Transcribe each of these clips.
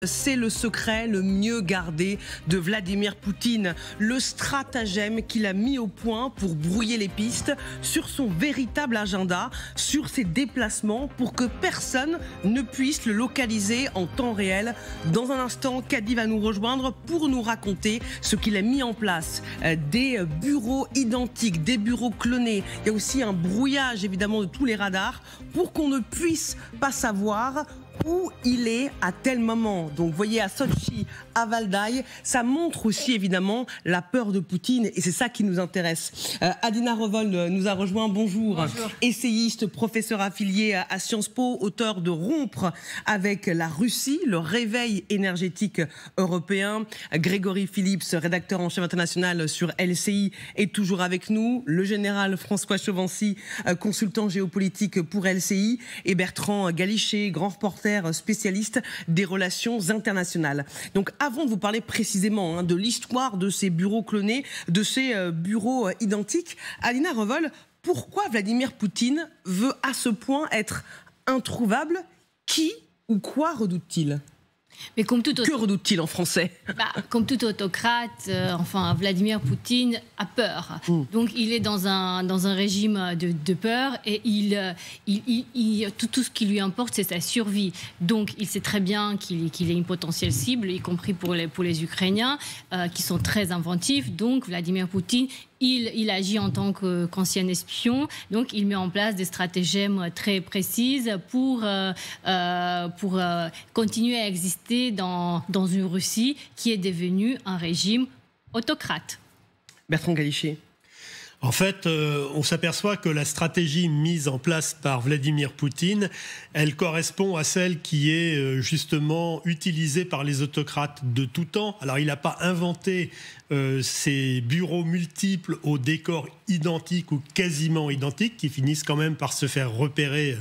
C'est le secret le mieux gardé de Vladimir Poutine, le stratagème qu'il a mis au point pour brouiller les pistes sur son véritable agenda, sur ses déplacements pour que personne ne puisse le localiser en temps réel. Dans un instant, Kadi va nous rejoindre pour nous raconter ce qu'il a mis en place. Des bureaux identiques, des bureaux clonés. Il y a aussi un brouillage évidemment de tous les radars pour qu'on ne puisse pas savoir où il est à tel moment. Donc, vous voyez, à Sotchi, à Valdai, ça montre aussi évidemment la peur de Poutine et c'est ça qui nous intéresse. Adina Revol nous a rejoint. Bonjour. Bonjour. Essayiste, professeur affilié à Sciences Po, auteur de Rompre avec la Russie, le réveil énergétique européen. Grégory Phillips, rédacteur en chef international sur LCI, est toujours avec nous. Le général François Chauvency, consultant géopolitique pour LCI, et Bertrand Galichet, grand reporter spécialiste des relations internationales. Donc avant de vous parler précisément de l'histoire de ces bureaux clonés, de ces bureaux identiques, Adina Revol, pourquoi Vladimir Poutine veut à ce point être introuvable? Qui ou quoi redoute-t-il? Mais comme tout Que redoute-t-il en français? Comme tout autocrate, Vladimir Poutine a peur. Donc il est dans un régime de peur et tout ce qui lui importe, c'est sa survie. Donc il sait très bien qu'il est une potentielle cible, y compris pour les Ukrainiens, qui sont très inventifs. Donc Vladimir Poutine, il agit en tant qu'ancien espion, donc il met en place des stratagèmes très précises pour continuer à exister dans une Russie qui est devenue un régime autocrate. Bertrand Galichet. En fait, on s'aperçoit que la stratégie mise en place par Vladimir Poutine, elle correspond à celle qui est justement utilisée par les autocrates de tout temps. Alors, il n'a pas inventé ces bureaux multiples aux décors identiques ou quasiment identiques, qui finissent quand même par se faire repérer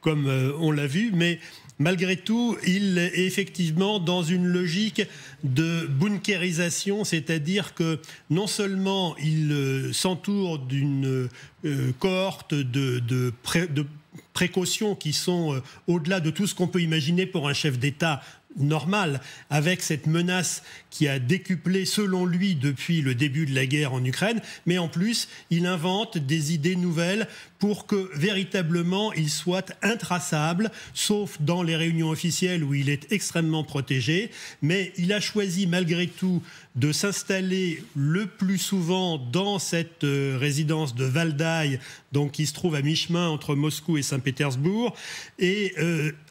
comme on l'a vu, mais malgré tout, il est effectivement dans une logique de bunkérisation, c'est-à-dire que non seulement il s'entoure d'une cohorte de précautions qui sont au-delà de tout ce qu'on peut imaginer pour un chef d'État normal, avec cette menace qui a décuplé selon lui depuis le début de la guerre en Ukraine, mais en plus il invente des idées nouvelles pour que véritablement il soit intraçable, sauf dans les réunions officielles où il est extrêmement protégé, mais il a choisi malgré tout de s'installer le plus souvent dans cette résidence de Valdai, donc qui se trouve à mi-chemin entre Moscou et Saint-Pétersbourg, et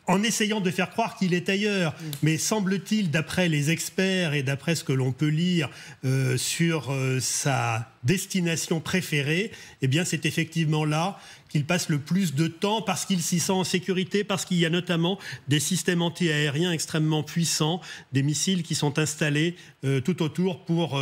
en essayant de faire croire qu'il est ailleurs. Mais semble-t-il, d'après les experts et d'après ce que l'on peut lire sur sa destination préférée, eh bien c'est effectivement là qu'il passe le plus de temps parce qu'il s'y sent en sécurité, parce qu'il y a notamment des systèmes anti-aériens extrêmement puissants, des missiles qui sont installés tout autour pour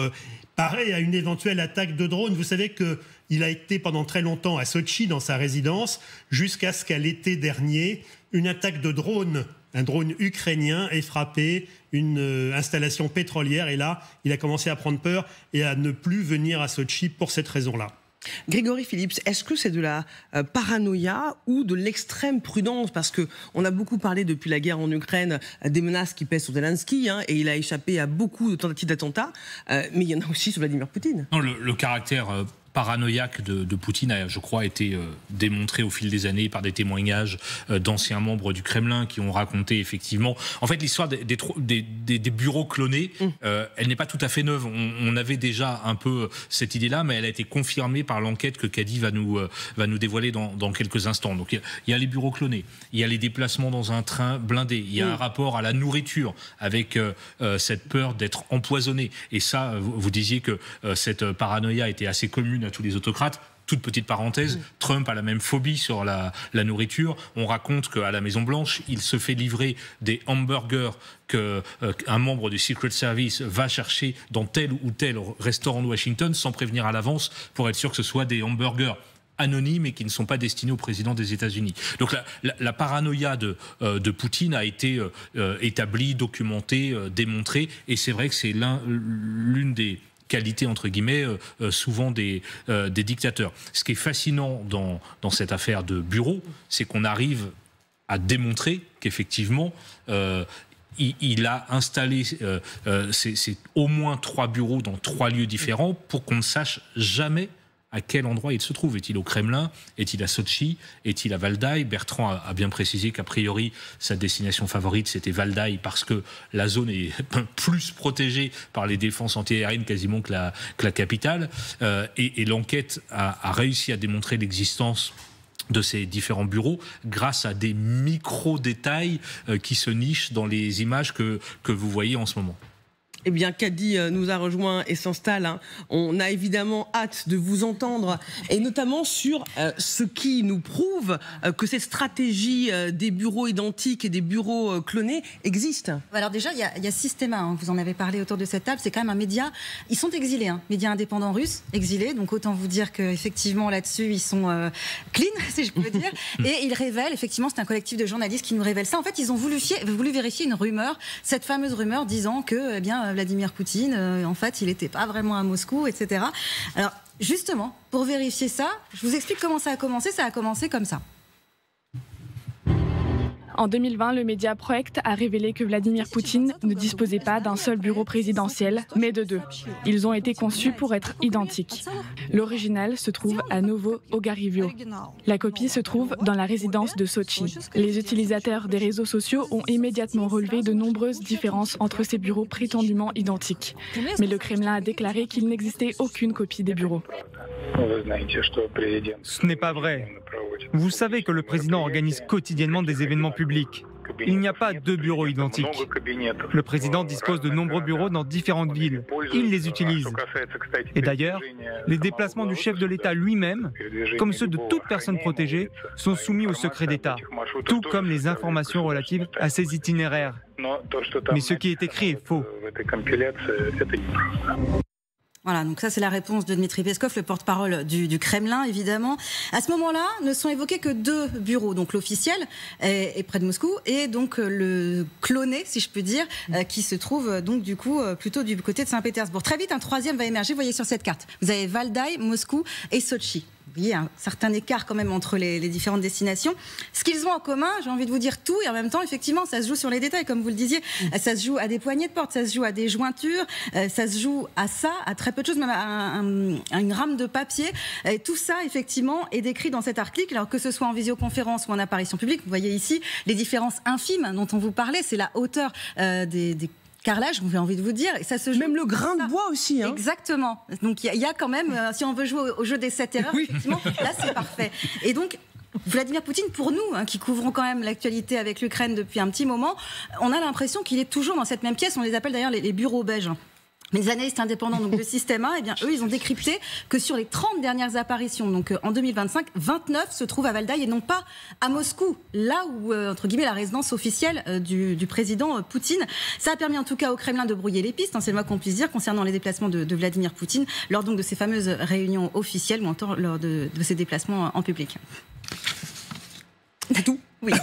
parer à une éventuelle attaque de drone. Vous savez qu'il a été pendant très longtemps à Sotchi, dans sa résidence, jusqu'à ce qu'à l'été dernier, une attaque de drone, un drone ukrainien, ait frappé une installation pétrolière. Et là, il a commencé à prendre peur et à ne plus venir à Sotchi pour cette raison-là. Grégory Phillips, est-ce que c'est de la paranoïa ou de l'extrême prudence? Parce qu'on a beaucoup parlé depuis la guerre en Ukraine des menaces qui pèsent sur Zelensky, et il a échappé à beaucoup de tentatives d'attentats, mais il y en a aussi sur Vladimir Poutine. Non, le caractère paranoïaque de Poutine a, je crois, été démontré au fil des années par des témoignages d'anciens membres du Kremlin qui ont raconté effectivement... En fait, l'histoire des bureaux clonés, elle n'est pas tout à fait neuve. On avait déjà un peu cette idée-là, mais elle a été confirmée par l'enquête que Kadi va nous dévoiler dans quelques instants. Donc, il y a les bureaux clonés, il y a les déplacements dans un train blindé, il y a un rapport à la nourriture avec cette peur d'être empoisonné. Et ça, vous disiez que cette paranoïa était assez commune à tous les autocrates. Toute petite parenthèse, Trump a la même phobie sur la nourriture. On raconte qu'à la Maison-Blanche, il se fait livrer des hamburgers qu'un membre du Secret Service va chercher dans tel ou tel restaurant de Washington sans prévenir à l'avance pour être sûr que ce soit des hamburgers anonymes et qui ne sont pas destinés au président des États-Unis. Donc la paranoïa de Poutine a été établie, documentée, démontrée, et c'est vrai que c'est l'une des qualité entre guillemets souvent des dictateurs. Ce qui est fascinant dans cette affaire de bureau, c'est qu'on arrive à démontrer qu'effectivement il a installé c'est au moins 3 bureaux dans 3 lieux différents pour qu'on ne sache jamais à quel endroit il se trouve. Est-il au Kremlin? Est-il à Sotchi? Est-il à Valdaï? Bertrand a bien précisé qu'a priori, sa destination favorite, c'était Valdaï, parce que la zone est plus protégée par les défenses antiaériennes quasiment que la capitale. Et l'enquête a réussi à démontrer l'existence de ces différents bureaux grâce à des micro-détails qui se nichent dans les images que vous voyez en ce moment. Eh bien, Kadi nous a rejoint et s'installe. On a évidemment hâte de vous entendre, et notamment sur ce qui nous prouve que cette stratégie des bureaux identiques et des bureaux clonés existe. Alors déjà, il y a Systema, vous en avez parlé autour de cette table, c'est quand même un média, ils sont exilés, média indépendant russe, exilé, donc autant vous dire qu'effectivement là-dessus, ils sont clean, si je peux dire, et ils révèlent, effectivement, c'est un collectif de journalistes qui nous révèle ça. En fait, ils ont voulu vérifier une rumeur, cette fameuse rumeur disant que, eh bien, Vladimir Poutine, en fait, il n'était pas vraiment à Moscou, etc. Alors, justement, pour vérifier ça, je vous explique comment ça a commencé. Ça a commencé comme ça. En 2020, le média Project a révélé que Vladimir Poutine ne disposait pas d'un seul bureau présidentiel, mais de 2. Ils ont été conçus pour être identiques. L'original se trouve à Novo-Ogarivio. La copie se trouve dans la résidence de Sotchi. Les utilisateurs des réseaux sociaux ont immédiatement relevé de nombreuses différences entre ces bureaux prétendument identiques. Mais le Kremlin a déclaré qu'il n'existait aucune copie des bureaux. Ce n'est pas vrai. Vous savez que le président organise quotidiennement des événements publics. Il n'y a pas 2 bureaux identiques. Le président dispose de nombreux bureaux dans différentes villes. Il les utilise. Et d'ailleurs, les déplacements du chef de l'État lui-même, comme ceux de toute personne protégée, sont soumis au secret d'État, tout comme les informations relatives à ses itinéraires. Mais ce qui est écrit est faux. Voilà, donc ça c'est la réponse de Dmitri Peskov, le porte-parole du Kremlin, évidemment. À ce moment-là, ne sont évoqués que 2 bureaux, donc l'officiel est près de Moscou, et donc le cloné, si je peux dire, qui se trouve donc du coup plutôt du côté de Saint-Pétersbourg. Très vite, un troisième va émerger, vous voyez sur cette carte. Vous avez Valdaï, Moscou et Sotchi. Vous voyez un certain écart quand même entre les différentes destinations. Ce qu'ils ont en commun, j'ai envie de vous dire tout, et en même temps, effectivement, ça se joue sur les détails, comme vous le disiez. Ça se joue à des poignées de porte, ça se joue à des jointures, ça se joue à ça, à très peu de choses, même à une rame de papier. Et tout ça, effectivement, est décrit dans cet article. Alors que ce soit en visioconférence ou en apparition publique, vous voyez ici les différences infimes dont on vous parlait. C'est la hauteur des carrelage, j'ai envie de vous dire. Ça se joue même le grain de bois aussi. Exactement. Donc il y a quand même, si on veut jouer au jeu des 7 erreurs, oui. Effectivement, là c'est parfait. Et donc, Vladimir Poutine, pour nous, qui couvrons quand même l'actualité avec l'Ukraine depuis un petit moment, on a l'impression qu'il est toujours dans cette même pièce. On les appelle d'ailleurs les bureaux belges. Les analystes indépendants donc, de Systema, eh bien, eux, ils ont décrypté que sur les 30 dernières apparitions, donc en 2025, 29 se trouvent à Valdaï et non pas à Moscou, là où, entre guillemets, la résidence officielle du président Poutine. Ça a permis en tout cas au Kremlin de brouiller les pistes, c'est le moins qu'on puisse dire, concernant les déplacements de Vladimir Poutine, lors donc de ces fameuses réunions officielles ou encore lors de ces déplacements en public. C'est tout. Oui,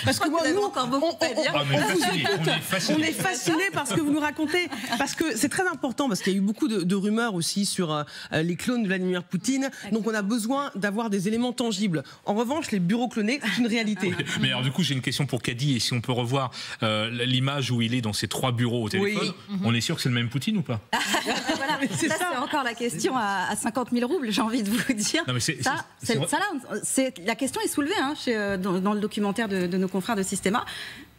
parce que moi, nous, encore beaucoup à dire. On est fascinés par ce que vous nous racontez, parce que c'est très important, parce qu'il y a eu beaucoup de rumeurs aussi sur les clones de Vladimir Poutine, donc on a besoin d'avoir des éléments tangibles. En revanche, les bureaux clonés, c'est une réalité. Mais alors du coup, j'ai une question pour Kadi, et si on peut revoir l'image où il est dans ses 3 bureaux au téléphone, oui. On est sûr que c'est le même Poutine ou pas? Voilà, c'est encore la question à 50 000 roubles, j'ai envie de vous dire. Non, mais la question est soulevée dans le documentaire de nos confrères de Systema,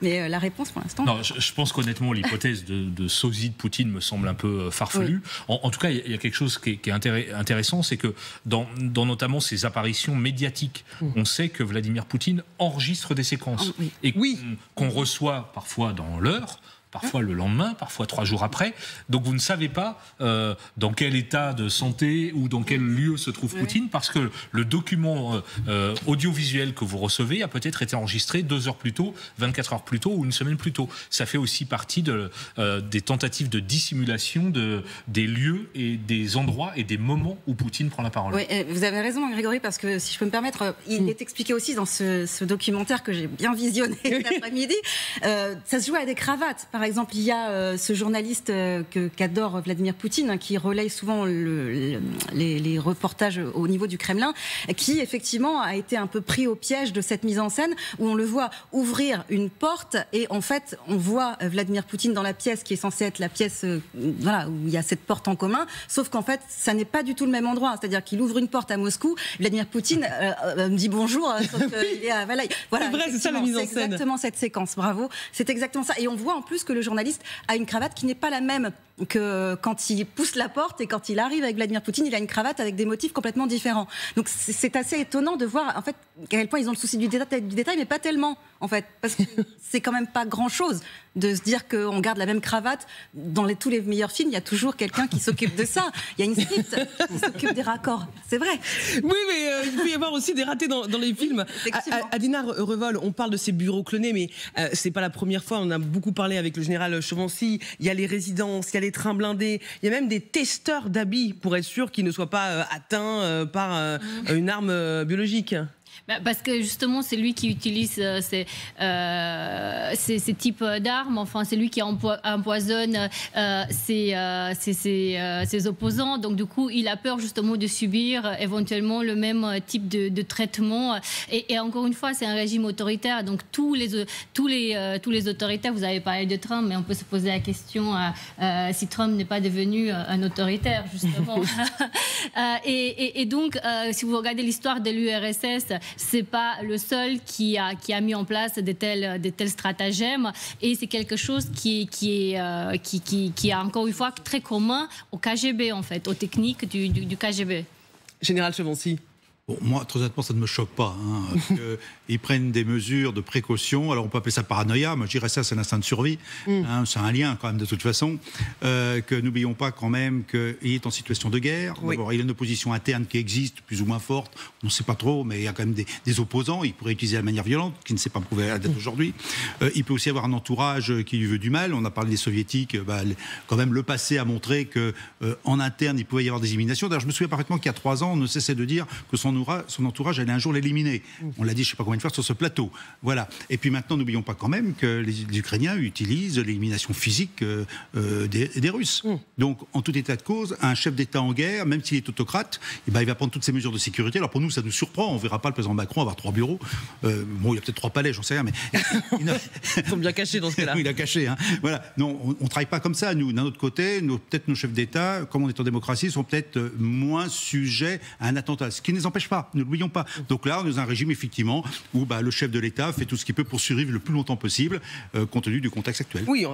mais la réponse pour l'instant... Non, je pense qu'honnêtement, l'hypothèse de sosie de Poutine me semble un peu farfelue. Oui. En tout cas, il y a quelque chose qui est intéressant, c'est que dans notamment ces apparitions médiatiques, on sait que Vladimir Poutine enregistre des séquences et qu'on reçoit parfois dans l'heure, parfois le lendemain, parfois 3 jours après. Donc vous ne savez pas dans quel état de santé ou dans quel lieu se trouve Poutine, parce que le document audiovisuel que vous recevez a peut-être été enregistré 2 heures plus tôt, 24 heures plus tôt ou une semaine plus tôt. Ça fait aussi partie des tentatives de dissimulation des lieux et des endroits et des moments où Poutine prend la parole. Oui, vous avez raison, Grégory, parce que si je peux me permettre, il est expliqué aussi dans ce documentaire que j'ai bien visionné cet après-midi. Ça se joue à des cravates, par exemple, il y a ce journaliste qu'adore Vladimir Poutine, hein, qui relaye souvent les reportages au niveau du Kremlin, qui effectivement a été un peu pris au piège de cette mise en scène où on le voit ouvrir une porte et en fait on voit Vladimir Poutine dans la pièce qui est censée être la pièce voilà, où il y a cette porte en commun, sauf qu'en fait ça n'est pas du tout le même endroit, c'est-à-dire qu'il ouvre une porte à Moscou, Vladimir Poutine me dit bonjour, sauf qu'il est à Valais. Voilà, c'est vrai, c'est ça la mise en scène. C'est exactement cette séquence, bravo, c'est exactement ça. Et on voit en plus que le journaliste a une cravate qui n'est pas la même que quand il pousse la porte et quand il arrive avec Vladimir Poutine, il a une cravate avec des motifs complètement différents. Donc c'est assez étonnant de voir en fait à quel point ils ont le souci du détail, mais pas tellement en fait, parce que c'est quand même pas grand-chose de se dire qu'on garde la même cravate. Dans tous les meilleurs films, il y a toujours quelqu'un qui s'occupe de ça. Il y a une script qui s'occupe des raccords, c'est vrai. Oui, mais il peut y avoir aussi des ratés dans les films. Adina Revol, on parle de ces bureaux clonés, mais c'est pas la première fois. On a beaucoup parlé avec le général Chauvency. Il y a les résidences, il y a les trains blindés, il y a même des testeurs d'habits pour être sûr qu'ils ne soient pas atteints par une arme biologique. Parce que justement, c'est lui qui utilise ces types d'armes. Enfin, c'est lui qui empoisonne ses opposants. Donc, du coup, il a peur justement de subir éventuellement le même type de traitement. Et encore une fois, c'est un régime autoritaire. Donc, tous les autoritaires, vous avez parlé de Trump, mais on peut se poser la question si Trump n'est pas devenu un autoritaire, justement. Et donc, si vous regardez l'histoire de l'URSS, c'est pas le seul qui a mis en place de tels stratagèmes, et c'est quelque chose qui est encore une fois très commun au KGB en fait, aux techniques du KGB. Général Chauvency. Bon, moi, très honnêtement, ça ne me choque pas. Ils prennent des mesures de précaution. Alors, on peut appeler ça paranoïa. Moi, je dirais ça, c'est l'instinct de survie. C'est un lien, quand même, de toute façon. Que n'oublions pas, quand même, qu'il est en situation de guerre. Oui. D'abord, il y a une opposition interne qui existe, plus ou moins forte. On ne sait pas trop, mais il y a quand même des opposants. Il pourrait utiliser la manière violente, qui ne s'est pas prouvé à date aujourd'hui. Il peut aussi avoir un entourage qui lui veut du mal. On a parlé des soviétiques. Quand même, le passé a montré qu'en interne, il pouvait y avoir des éliminations. D'ailleurs, je me souviens parfaitement qu'il y a 3 ans, on ne cessait de dire que son entourage allait un jour l'éliminer. On l'a dit je ne sais pas combien de fois sur ce plateau. Voilà. Et puis maintenant, n'oublions pas quand même que les Ukrainiens utilisent l'élimination physique des Russes. Donc, en tout état de cause, un chef d'État en guerre, même s'il est autocrate, il va prendre toutes ces mesures de sécurité. Alors pour nous, ça nous surprend. On ne verra pas le président Macron avoir 3 bureaux. Bon, il y a peut-être 3 palais, j'en sais rien, mais... Ils sont bien cachés dans ce cas-là. Oui, il a caché. Hein. Voilà. Non, on ne travaille pas comme ça, nous. D'un autre côté, peut-être nos chefs d'État, comme on est en démocratie, sont peut-être moins sujets à un attentat. Ce qui ne les empêche pas, ne l'oublions pas. Donc là, on est dans un régime, effectivement, où le chef de l'État fait tout ce qu'il peut pour survivre le plus longtemps possible, compte tenu du contexte actuel. Oui, on